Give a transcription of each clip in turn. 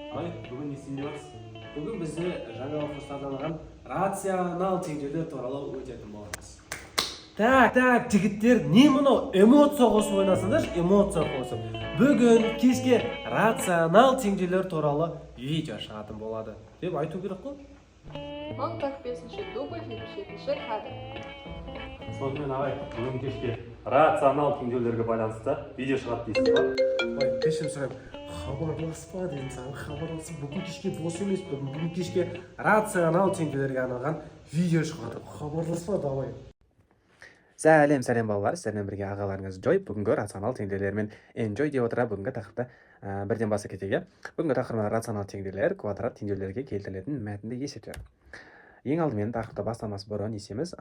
Қалай, бүгін не істейін деп жатсыз? Бүгін бізде жаңа оқушылардан алған рационал теңдеулер туралы өтетін боламыз. Так, жігіттер, не мынау эмоция қосып ойнасыңдаршы, эмоция қосып. Бүгін кешке рационал теңдеулер туралы видео шығатын болады деп айту керек қой. 15-ші дубль, 27-ші кадр. Сонымен ағай, бүгін кешке рационал теңдеулерге байланысты видео шығады дейсіз ба? Ой, кешірім сұраймын. Хабарласпа дедім саған, хабарласып, бүгін кешке бос емес, бүгін кешке рационал теңдеулерге арналған видео шығады. Хабарласпа, давай. Сәлем балалар, сіздермен бірге ағаларыңыз Джой. Бүгінгі рационал теңдеулермен enjoy деп отыра бүгінгі тақырыпты бірден баса кетейік. Бүгінгі тақырыбымыз рационал теңдеулер, квадрат теңдеулерге келтірілетін мәтінді есептер. Ең алдымен тақырыпты бастамас бұрын несеміз,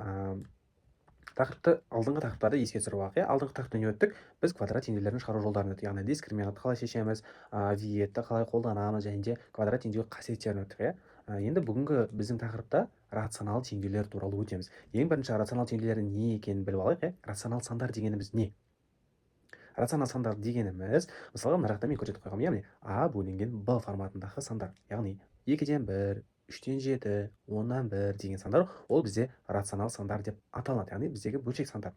алдыңғы тақырыптарды еске түсіру уақыт. Алдыңғы тақырыпта не өттік? Біз квадрат теңдеулерін шығару жолдарын өттік. Яғни дискриминантты қалай шешеміз, виетті қалай қолданамыз және де квадрат теңдеу қасиеттерін өттік. Енді бүгінгі біздің тақырыпта рационал теңдеулер туралы өтеміз. Ең бірінші рационал теңдеулер не екенін біліп алайық. Рационал сандар дегеніміз не? Рационал сандар дегеніміз, мысалға мына жақта мен көрсетіп қойғам, яғни а бөлінген б форматындағы сандар. Яғни 2-ден 1, 3-тен 7, 10-нан 1 деген сандар, ол бізде рационал сандар деп аталады. Яғни біздегі бөлшек сандар.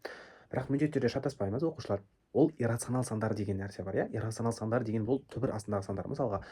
Бірақ міндетті түрде шатаспаймыз оқушылар. Ол иррационал сандар деген нәрсе бар, иррационал сандар деген бұл түбір астындағы сандар. Мысалға,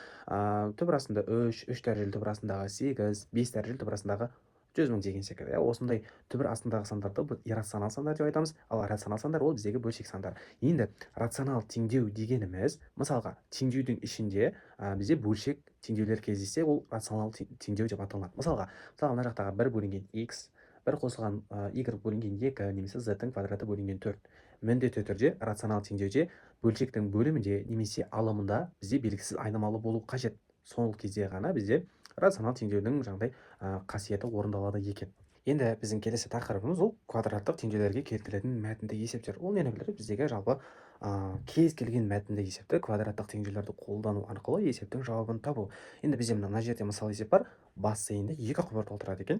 түбір астында 3 дәрежелі түбір астындағы 8, 5 дәрежелі түбір астындағы 100.000 деген секілді. Осындай түбір астындағы сандарды біз иррационал сандар деп айтамыз, ал рационал сандар ол біздегі бөлшек сандар. Енді рационал теңдеу дегеніміз, мысалға, теңдеудің ішінде бізде бөлшек теңдеулер кездессе, ол рационал теңдеу деп аталынады. Мысалға, мына жақтағы 1 бөлінген x, 1 қосылған y бөлінген 2, немесе z-тің квадраты бөлінген 4. Міндетті түрде рационал теңдеуде бөлшектің бөлімінде немесе алымында бізде белгісіз айнымалы болу қажет. Сол кезде ғана бізде рационал теңдеудің жаңағыдай қасиеті орындалады екен. Енді біздің келесі тақырыбымыз ол квадраттық теңдеулерге келтірілетін мәтінді есептер. Ол нені білдіреді? Біздегі жалпы кез келген мәтінді есепті квадраттық теңдеулерді қолдану арқылы есептің жауабын табу. Енді бізде мына жерде мысал есеп бар. Бассейнде 2 құбыр толтырады екен.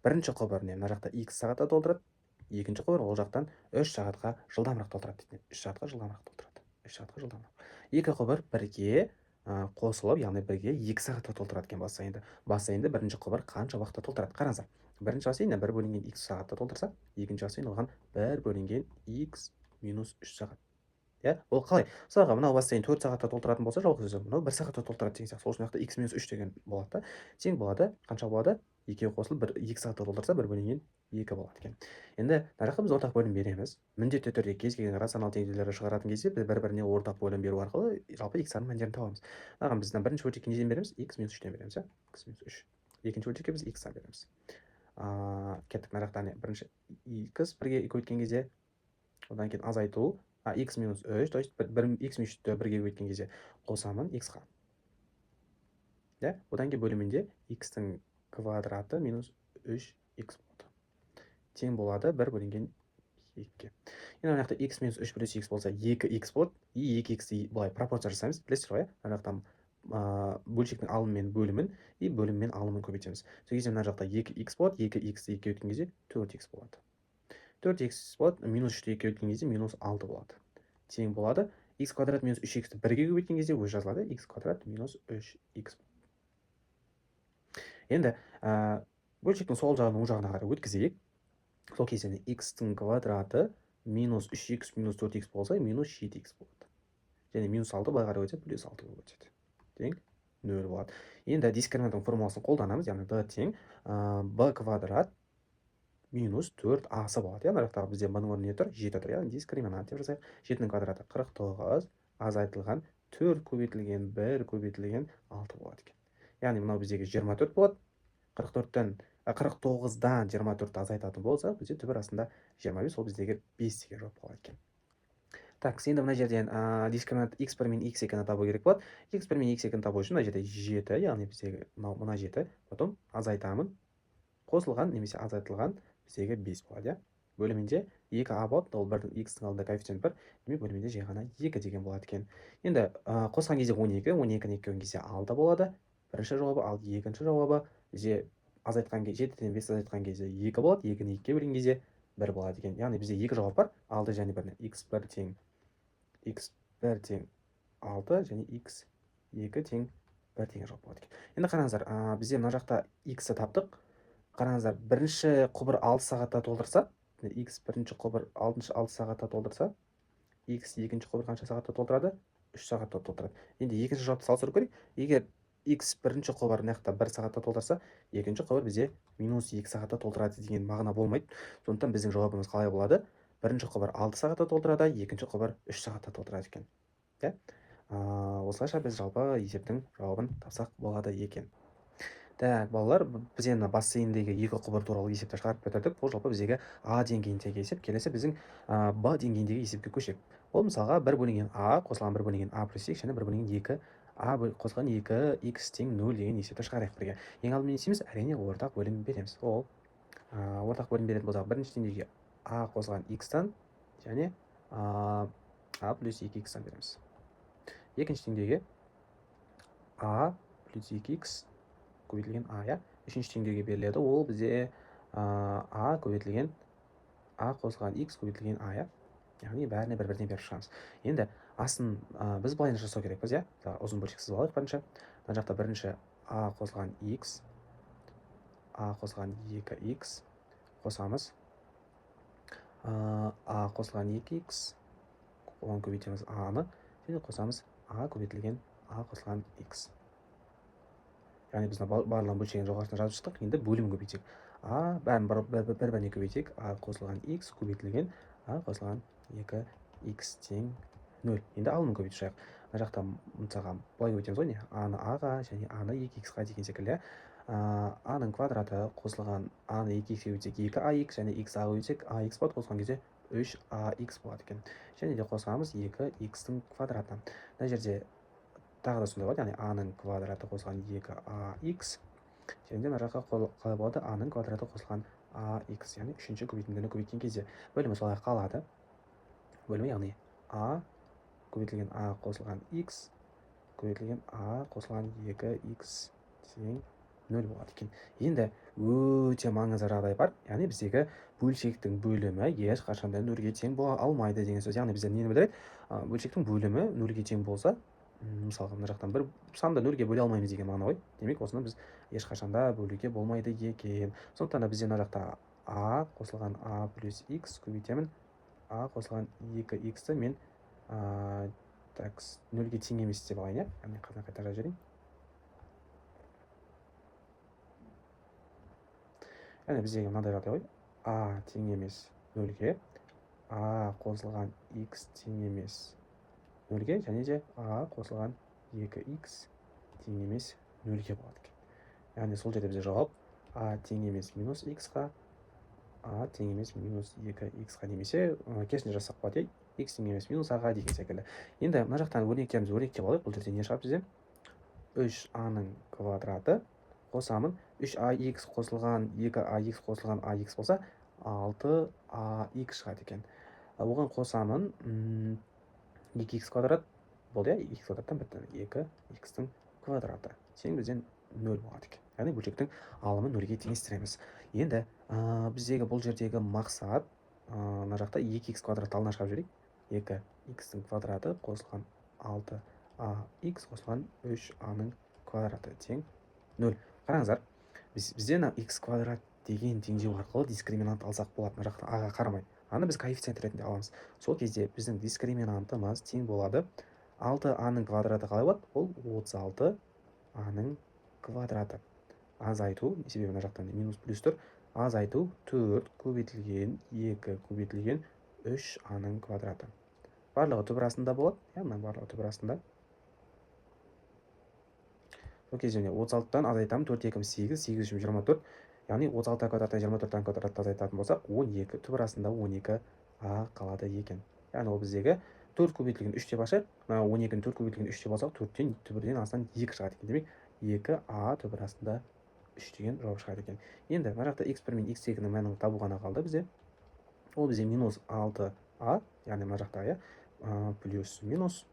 Бірінші құбыр мына жақта x сағатта толтырады. Екінші құбыр ол жақтан 3 сағатқа жылдамырақ толтырады дейді. 3 сағатқа жылдамырақ толтырады. 3 сағатқа жылдамырақ. Екі құбыр бірге қосылып, яғни бірге 2 сағатта толтырады екен бассейнді. Бассейнді бірінші құбыр қанша уақытта толтырады? Қараңыздар. Бірінші бассейн 1 бөлінген x сағатта толтырса, екінші бассейн оған 1 бөлінген x минус 3 сағат. Ол қалай? Мысалға, мынау бассейн 4 сағатта толтыратын болса, жалғыз өзі мынау 1 сағатта толтырады деген сияқты. Сол үшін жақта x минус 3 деген болады. Тең болады. Қанша болады? Екеуі қосылып 2 сағатта толтырса 1 бөлінген 2 болады екен. Енді мына жақта біз ортақ бөлім береміз. Міндетті түрде кез келген рационал теңдеулерді шығаратын кезде біз бір-біріне ортақ бөлім беру арқылы жалпы x-ның мәндерін табамыз. Мынаған біздің бірінші бөлшекке неден береміз? x минус 3-тен береміз, x минус 3. Екінші бөлшекке біз x-тан береміз. Кеттік, мына жақтан бірінші x бірге өткен кезде, одан кейін азайту, x минус 3, то есть x минус 3-ті бірге өткен кезде қосамын x-ға. Одан кейін бөлімінде x-тің квадраты минус 3x болады. Тең болады 1 бөлінген 2-ге. Енді мына жақта x минус 3 плюс x болса 2x болады. 2x-ті былай пропорция жасаймыз. Білесіздер ғой, мына жақтан бөлшектің алымы мен бөлімін, бөлім мен алымын көбейтеміз. Сол кезде мына жақта 2x болады, 2x-ті 2 өткен кезде 4x болады. 4x болады, минус 3-ті 2 өткен кезде минус 6 болады. Тең болады, x квадрат минус 3x-ті 1-ге көбейткен кезде өзі жазылады, x квадрат минус 3x. Енді бөлшектің сол жағын оң жағына қарай өткізейік. Сол кезде x-тің квадраты минус 3x минус 4x болса, минус 7x болады. Және минус 6 былай қарай өтеді, плюс 6 болып өтеді. Тең 0 болады. Енді дискриминанттың формуласын қолданамыз, яғни d тең b квадрат минус 4a-сы болады. Мына жақтағы бізде b-ның орнына не тұр? 7 тұр. Яғни дискриминант деп жазайық. 7-ның квадраты 49, азайтылған 4 көбейтілген 1 көбейтілген 6 болады екен. Яғни мынау біздегі 24 болады. 49-дан 24-ті азайтатын болса, бізде түбір астында 25, ол біздегі 5 деген жауап болады екен. Так, енді мына жерден дискриминант x1 мен x2-ні табу керек болады. x1 мен x2-ні табу үшін мына жерде 7, яғни біздегі мына 7, потом азайтамын. Қосылған немесе азайтылған біздегі 5 болады. Бөлімінде 2a болады, ол бірдің x-тің алдында коэффициент бар, демек бөлімінде жай ғана 2 деген болады екен. Енді қосқан кезде 12, 12-ні 2 кезде 6 болады. Бірінші жауабы, ал екінші жауабы бізде азайтқан кезде 7-ден 5 азайтқан кезде 2 болады, 2-ні 2-ге бөлген кезде 1 болады екен. Яғни бізде 2 жауап бар, 6 және 1-ні. x1 тең 6 және x2 тең 1 деген жауап болады екен. Енді қараңыздар, бізде мына жақта x-ті таптық. Қараңыздар, бірінші құбыр 6 сағатта толтырса, x бірінші құбыр 6 сағатта толтырса, x екінші құбыр қанша сағатта толтырады? 3 сағатта толтырады. Енді екінші жауапты салыстыру керек. Егер x бірінші құбыр мына жақта 1 сағатта толтырса, екінші құбыр бізде -2 сағатта толтырады деген мағына болмайды. Сондықтан біздің жауабымыз қалай болады? Бірінші құбыр 6 сағатта толтырады, екінші құбыр 3 сағатта толтырады екен. Иә? Осылайша біз жалпы есептің жауабын тапсақ болады екен. Так, балалар, біз енді бассейндегі екі құбыр туралы есепті шығарып бітірдік. Бұл жалпы біздегі А деңгейіндегі есеп. Келесі біздің Б деңгейіндегі есепке көшейік. Ол мысалға 1 бөлінген А қосылған 1 бөлінген А плюс X және 1 бөлінген 2 А қосылған 2 X тең 0 деген есепті шығарайық бірге. Ең алдымен не істейміз? Әрине ортақ бөлім береміз. Ол ортақ бөлім беретін болсақ, бірінші деңгейге А қосылған X-тан және А плюс 2X-тан береміз. Екінші деңгейге А плюс 2X көбейтілген А, иә. Үшінші деңгейге беріледі. Ол бізде А көбейтілген А қосылған X көбейтілген А, иә. Яғни бәріне бір-бірден беріп шығамыз. Енді асын біз былайша жасау керекпіз, иә. Ұзын бөлшексіз алайық бірінші. Мына жақта бірінші А қосылған X, А қосылған 2X қосамыз. А қосылған 2X, оған көбейтеміз А-ны, және қосамыз А көбейтілген А қосылған X. Яғни біз барлығын бөлшегін жоғарысына жазып шықтық. Енді бөлім көбейтейік. А бәрін бір-біріне көбейтейік. А қосылған X көбейтілген А қосылған 2X тең 0. Енді алымын көбейтіп шығайық. Мына жақта мысалға былай көбейтеміз ғой, не? А-ны А-ға және А-ны 2X-ға деген секілді. А-ның квадраты қосылған А-ны 2X-ге көбейтсек 2AX және X-ға көбейтсек AX болады. Қосылған кезде 3AX болады екен. Және де қосамыз 2X-тің квадраты. Мына жерде тағы да сондай болады, яғни А-ның квадраты қосылған 2AX. Және де мына жаққа қалай болады? А-ның квадраты қосылған AX, яғни үшінші көбейтіндіні көбейткен кезде бөлімі солай қалады. Бөлімі яғни А көбейтілген А қосылған X көбейтілген А қосылған 2X тең 0 болады екен. Енді өте маңызды жағдай бар. Яғни біздегі бөлшектің бөлімі ешқашанда 0-ге тең бола алмайды деген сөз. Яғни бізде нені білдіреді? Бөлшектің бөлімі 0-ге тең болса, мысалға мына жақтан бір санды 0-ге бөле алмаймыз деген мағына ғой. Демек, осыны біз ешқашанда бөлуге болмайды екен. Сондықтан да бізде мына жақта А қосылған А плюс X көбейтемін. А қосылған 2X-ті мен 0-ге тең емес деп алайын, иә? Яғни қайта жазып жіберейін. Яғни біздегі мынандай жағдай ғой. А тең емес 0-ге, А қосылған X тең емес 0-ге, және де А қосылған 2X тең емес 0-ге болады екен. Яғни сол жерде бізде жауап А тең емес минус X-ға, А тең емес минус 2X-ға немесе керісінше жазсақ болады, X тең емес минус А-ға деген секілді. Енді мына жақтан өрнектерімізді өрнектеп алайық. Бұл жерде не шығады бізде? 3А-ның квадраты қосамын. 3AX қосылған 2AX қосылған AX болса 6AX шығады екен. Оған қосамын 2X квадрат болды, иә? X квадраттан 2X-тің квадраты тең бізден 0 болады екен. Яғни бөлшектің алымын 0-ге теңестіреміз. Енді біздегі бұл жердегі мақсат мына жақта 2X квадрат алдына шығарып жіберейік. 2X-тің квадраты қосылған 6AX қосылған 3A-ның квадраты тең 0. Қараңыздар, бізде X квадрат деген теңдеу арқылы дискриминант алсақ болады. Мына жақта А-ға қарамай. Аны біз коэффициент ретінде аламыз. Сол кезде біздің дискриминантымыз тең болады. 6А-ның квадраты қалай болады? Ол 36А-ның квадраты. Азайту, себебі мына жақтан минус плюс тұр. Азайту 4 көбейтілген 2 көбейтілген 3А-ның квадраты. Барлығы түбір астында болады. Яғни барлығы түбір астында. Сол кезде 36-тан азайтамын. 4 2 8, 8 24. Яғни 36 квадраттан 24 квадратты азайтатын болсақ, 12 түбір астында 12А қалады екен. Яғни ол біздегі 4 көбейтілген 3 деп ашайық. 12-ні 4 көбейтілген 3 деп алсақ, 4-тен түбірден астынан 2 шығады екен. Демек, 2А түбір астында 3 деген жауап шығады екен. Енді мына жақта x1 мен x2-ның мәнін табу ғана қалды бізде. Ол бізде минус 6А, яғни мына жақта иә, плюс минус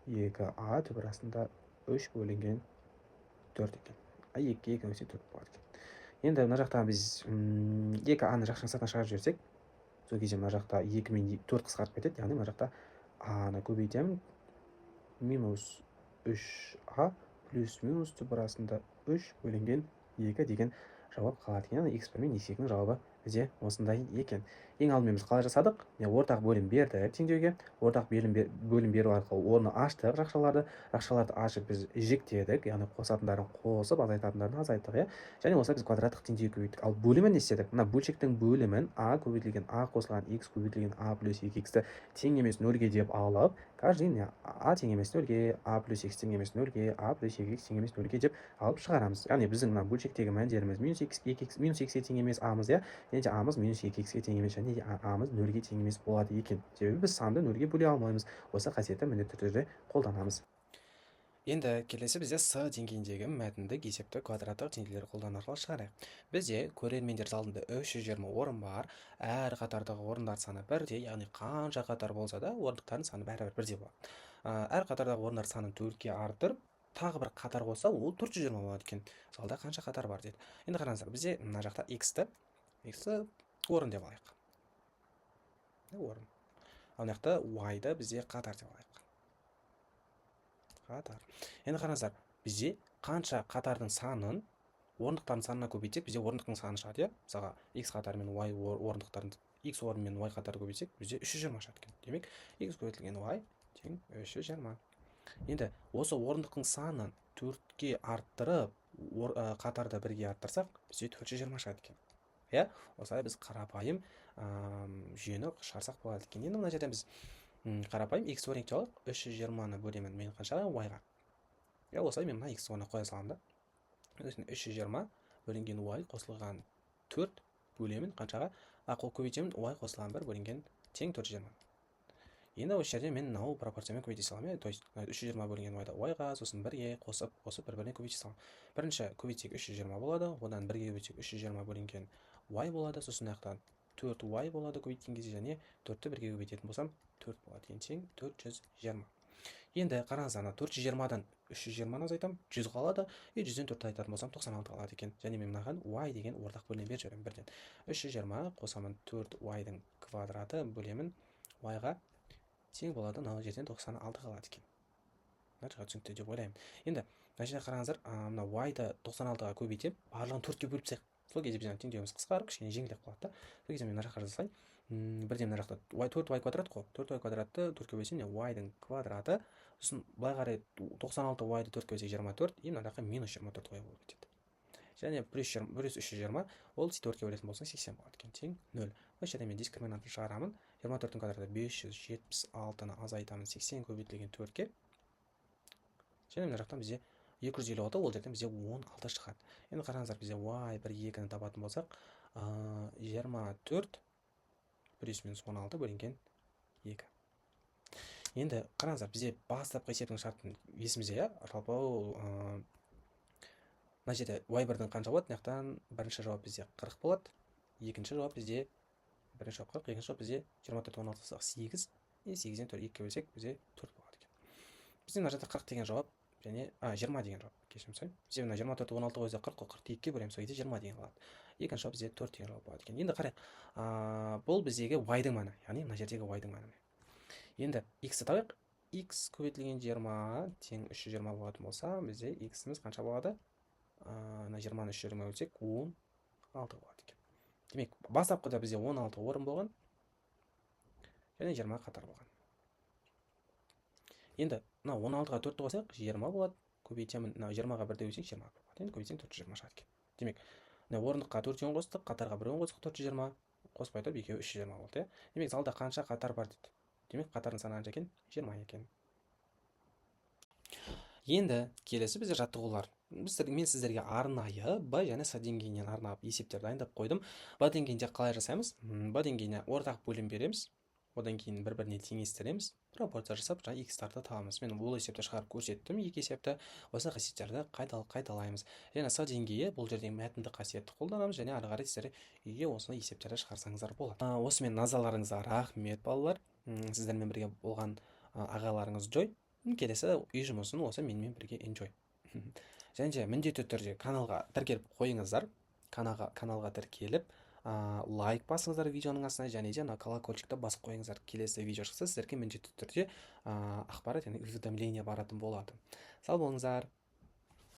2А түбір астында 3 бөлінген 4 екен. 2-ге 2 бөлсе 4 болады екен. Енді мына жақта біз 2А-ны жақшының сатына шығарып жіберсек, сол кезде мына жақта 2 мен 4 қысқарып кетеді. Яғни мына жақта А-ны көбейтемін. Минус 3А плюс минус түп арасында 3 бөлінген 2 деген жауап қалады екен. Яғни x1 мен x2-ның жауабы бізде осындай екен. Ең алдымен біз қалай жасадық? Ортақ бөлім бердік теңдеуге. Ортақ бөлім беру арқылы орны аштық жақшаларды. Жақшаларды ашып біз жіктедік, яғни қосатындарын қосып, азайтатындарын азайттық, иә. Және осылай біз квадраттық теңдеу көбейттік. Ал бөлімін не істедік? Мына бөлшектің бөлімін а көбейтілген а қосылған x көбейтілген а плюс 2x-ті тең емес 0-ге деп алып, каждый а тең емес 0-ге, а плюс x тең емес 0-ге, а плюс 2x тең емес 0-ге деп алып шығарамыз. Яғни біздің мына бөлшектегі мәндеріміз минус x-ге тең емес а-мыз, иә. Және де а-мыз минус 2x-ге тең емес, және де а-мыз 0-ге тең емес болады екен. Себебі біз санды 0-ге бөле алмаймыз. Осы қасиетті міндетті түрде қолданамыз. Енді келесі бізде с деңгейіндегі мәтіндік есепті квадраттық теңдеулер қолдану арқылы шығарайық. Бізде көрермендер залында 320 орын бар. Әр қатардағы орындар саны бірдей, яғни қанша қатар болса да, орындықтардың саны бәрібір бірдей болады. Әр қатардағы орындар санын 4-ке артырып, тағы бір қатар қосса, ол 420 болады екен. Залда қанша қатар бар дейді. Енді қараңыздар, бізде мына жақта x-ті орын деп алайық. Орын. Ал мына жақта y-ды бізде қатар деп алайық. Қатар. Енді қараңыздар, бізде қанша қатардың санын орындықтардың санына көбейтсек, бізде орындықтың саны шығады, иә? Мысалға x қатары мен y орындықтарын x орын мен y қатары көбейтсек, бізде 320 шығады екен. Демек, x көбейтілген y тең 320. Енді осы орындықтың санын 4-ке арттырып, қатарды 1-ге арттырсақ, бізде 420 шығады екен. Иә? Осылай біз қарапайым жүйені шығарсақ болады екен. Енді мына жерден біз қарапайым x өрнекте алып, 320-ны бөлемін мен қаншаға y-ға. Иә, осылай мен мына x орнына қоя саламын да. 320 бөлінген y қосылған 4 бөлемін қаншаға? Ақыл көбейтемін y қосылған 1 бөлінген тең 420. Енді осы жерде мен мынау пропорциямен көбейте саламын. То есть 320 бөлінген y-ды y-ға, сосын 1-ге қосып бір-біріне көбейте саламын. Бірінші көбейтсек 320 болады, одан 1-ге көбейтсек 320 бөлінген y болады, сосын аяқтан 4y болады көбейткен кезде, және 4-ті 1-ге көбейтетін болсам 4 болады екен тең 420. Енді қараңыздар, 420-дан 320-ны азайтам, 100 қалады, 100-ден 4-ті айтатын болсам 96 қалады екен. Және мен мынаған y деген ортақ бөлім беріп жіберемін бірден. 320 қосамын 4y-дың квадраты бөлемін y-ға тең болады, мына жерден 96 қалады екен. Мына түсінікті деп ойлаймын. Енді мына жерде қараңыздар, мына y-ды 96-ға көбейтіп, барлығын 4-ке бөліп тастайық. Сол кезде біз теңдеуіміз қысқарып, кішкене жеңілдеп қалады да. Сол кезде мен мына жаққа жасайын. Бірден мына жақта 4y квадрат қой. 4y квадратты 4-ке бөлсем, y-дың квадраты, сосын былай қарай 96y-ды 4-ке бөлсек 24, и мына жаққа минус 24y болып кетеді. Және плюс 320, ол 4-ке бөлетін болса 80 болады екен тең 0. Осы жерде мен дискриминантын шығарамын. 24-дің квадраты 576-ны азайтамын 80 көбейтілген 4-ке. Және мына жақтан бізде 256, ол жерден бізде 16 шығады. Енді қараңыздар, бізде y 1-2-ні табатын болсақ, 24 плюс минус 16 бөлінген 2. Енді қараңыздар, бізде бастапқы есептің шартын есімізде, иә? Жалпы мына жерде y1-дің қанша болады? Мынаяқтан бірінші жауап бізде 40 болады. Екінші жауап бізде бірінші жауап 40, екінші жауап бізде 24 16 8, и 8-ден 2-ке бөлсек бізде 4 болады екен. Бізде мына жерде 40 деген жауап және 20 деген жауап. Кешірім сұраймын. Бізде мына 24 16 өзі 40, 42-ке бөлеміз, сол кезде 20 деген қалады. Екінші жауап бізде 4 деген жауап болады екен. Енді қарайық. Бұл біздегі y-дың мәні, яғни мына жердегі y-дың мәні. Енді x-ті табайық. X көбейтілген 20 тең 320 болатын болса, бізде x-іміз қанша болады? Мына 20-ны 320 бөлсек 16 болады екен. Демек, бастапқыда бізде 16 орын болған, және 20 қатар болған. Енді мына 16-ға 4-ті қосайық, 20 болады. Көбейтемін, мына 20-ға 1-де бөлсек 20 болады. Енді көбейтсең 420 шығады екен. Демек, мына орындыққа 4-тен қостық, қатарға 1-ден қостық 420, қоспай тұрып екеуі 320 болды, иә? Демек, залда қанша қатар бар дейді. Демек, қатардың саны қанша екен? 20 екен. Енді келесі бізде жаттығулар. Мен сіздерге арнайы Б және С деңгейінен арнап есептер дайындап қойдым. Б деңгейінде қалай жасаймыз? Б деңгейіне ортақ бөлім береміз. Одан кейін бір-біріне теңестіреміз. Пропорция жасап, жаңа x-тарды табамыз. Мен бұл есепті шығарып көрсеттім, екі есепті. Осы қасиеттерді қайталаймыз. Және С деңгейі бұл жерде мәтіндік қасиетті қолданамыз, және ары қарай сіздер үйге осындай есептерді шығарсаңыздар болады. Осымен назарларыңызға рахмет, балалар. Сіздермен бірге болған ағаларыңыз Джой. Келесі үй жұмысын осы менімен бірге enjoy. Және де міндетті түрде каналға тіркеліп қойыңыздар. Каналға тіркеліп, лайк басыңыздар видеоның астына, және де колокольчикті басып қойыңыздар. Келесі видео шықса, сіздерге міндетті түрде ақпарат, яғни уведомление баратын болады. Сау болыңыздар.